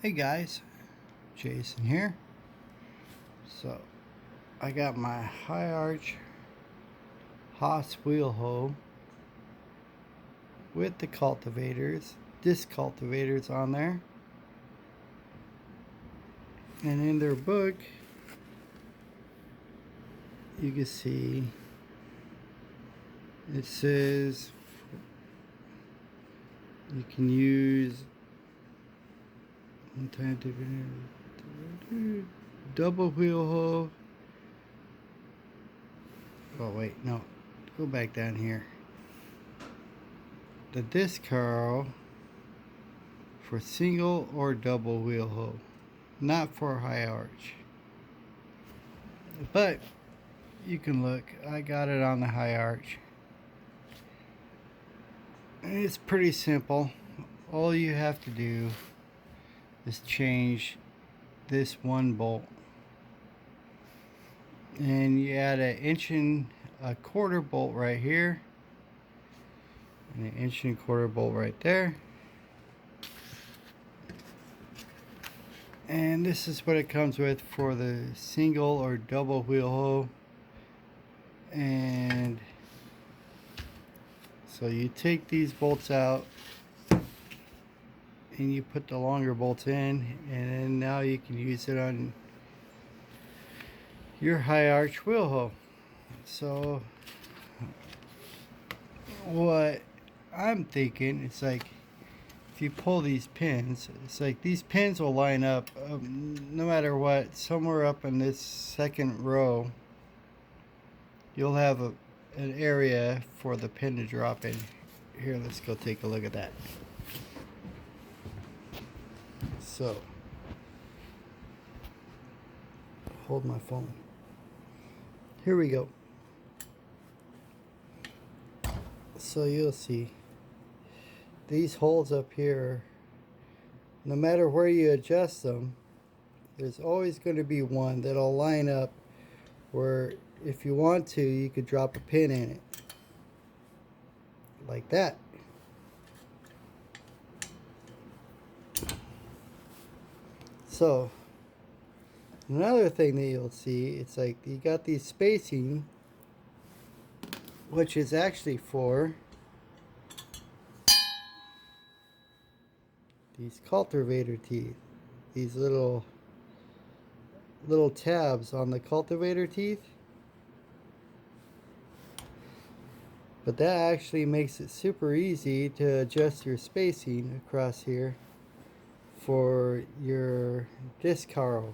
Hey guys, Jason here. So I got my high arch Haas wheel hoe with the disc cultivators on there. And in their book, you can see it says you can use double wheel hoe. Oh wait, no, go back down here. The disc harrow for single or double wheel hoe, not for high arch. But you can look, I got it on the high arch. And it's pretty simple. All you have to do is change this one bolt, and you add an 1.25 inch bolt right here and an 1.25 inch bolt right there, and this is what it comes with for the single or double wheel hoe. And so you take these bolts out and you put the longer bolts in, and then now you can use it on your high arch wheel hoe. So what I'm thinking, it's like if you pull these pins, it's like these pins will line up no matter what. Somewhere up in this second row you'll have an area for the pin to drop in. Here, let's go take a look at that. So, hold my phone. Here we go. So you'll see these holes up here, no matter where you adjust them, there's always going to be one that'll line up where if you want to, you could drop a pin in it. Like that. So, another thing that you'll see, it's like you got these spacing, which is actually for these cultivator teeth. These little tabs on the cultivator teeth. But that actually makes it super easy to adjust your spacing across here for your disc harrow.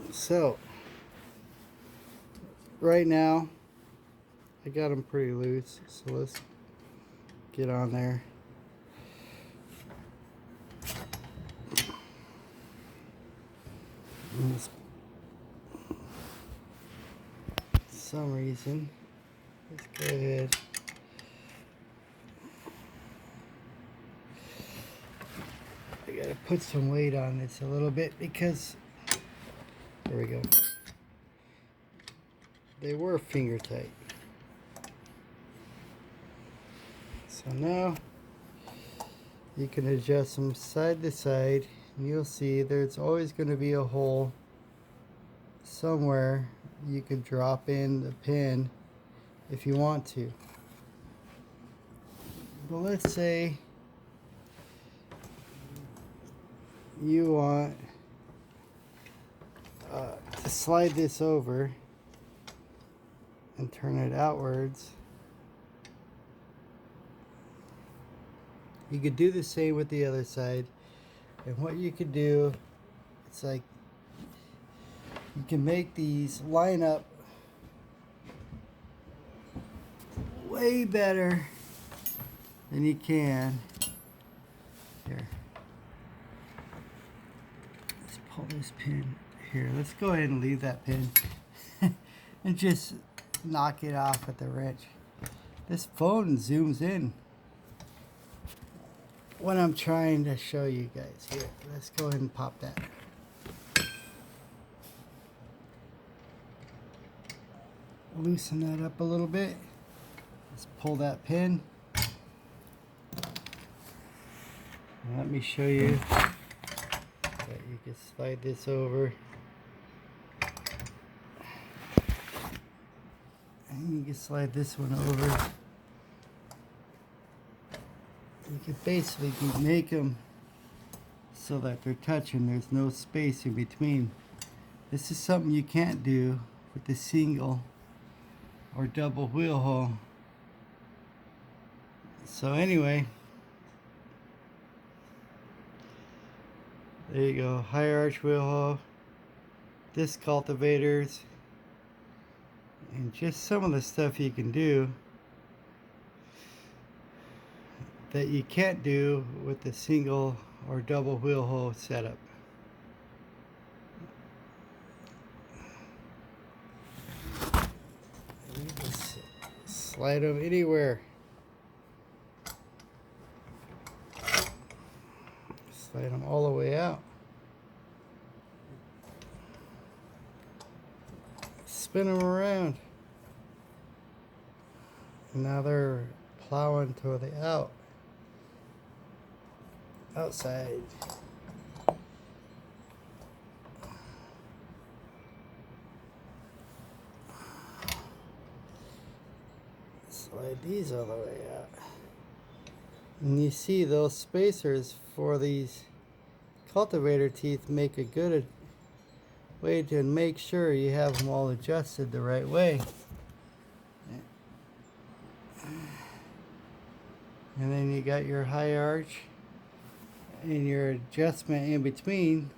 So right now I got them pretty loose, so let's get on there. For some reason, let's go ahead. I gotta put some weight on this a little bit because, there we go, they were finger tight. So now you can adjust them side to side, and you'll see there's always going to be a hole somewhere you can drop in the pin if you want to. But let's say you want to slide this over and turn it outwards. You could do the same with the other side, and what you could do, it's like you can make these line up way better than you can. Here, let's pull this pin here. Let's go ahead and leave that pin and just knock it off with the wrench. This phone zooms in what I'm trying to show you guys here. Let's go ahead and pop that. Loosen that up a little bit. Let's pull that pin. And let me show you that you can slide this over. And you can slide this one over. You can basically make them so that they're touching. There's no space in between. This is something you can't do with the single or double wheel hoe. So anyway, there you go. High arch wheel hoe, disc cultivators, and just some of the stuff you can do that you can't do with the single or double wheel hoe setup. You just slide them anywhere. Slide them all the way out. Spin them around. Now they're plowing to the outside. Slide these all the way out. And you see those spacers for these cultivator teeth make a good way to make sure you have them all adjusted the right way. And then you got your high arch and your adjustment in between,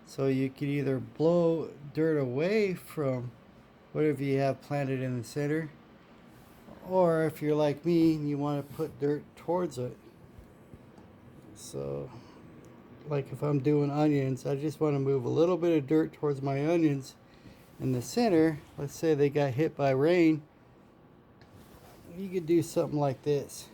so you can either blow dirt away from whatever you have planted in the center, or if you're like me and you want to put dirt towards it. So like if I'm doing onions, I just want to move a little bit of dirt towards my onions in the center. Let's say they got hit by rain, you could do something like this.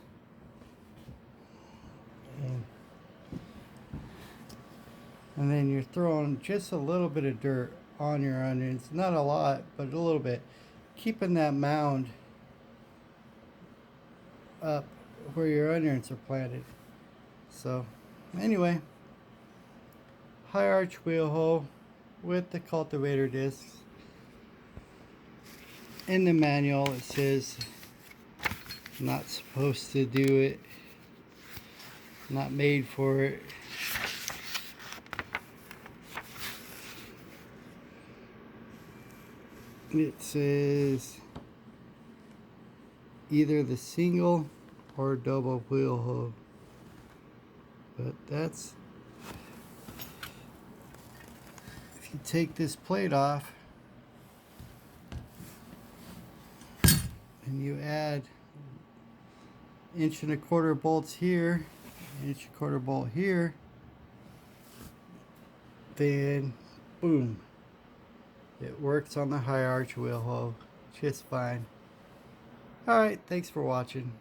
And then you're throwing just a little bit of dirt on your onions, not a lot, but a little bit, keeping that mound up where your onions are planted. So anyway, high arch wheel hoe with the cultivator discs. In the manual it says not supposed to do it, not made for it. It says either the single or double wheel hoe, but that's, if you take this plate off and you add 1 1/4 inch bolts here, 1 1/4 inch bolt here, then boom, it works on the high arch wheel hoe just fine. Alright, thanks for watching.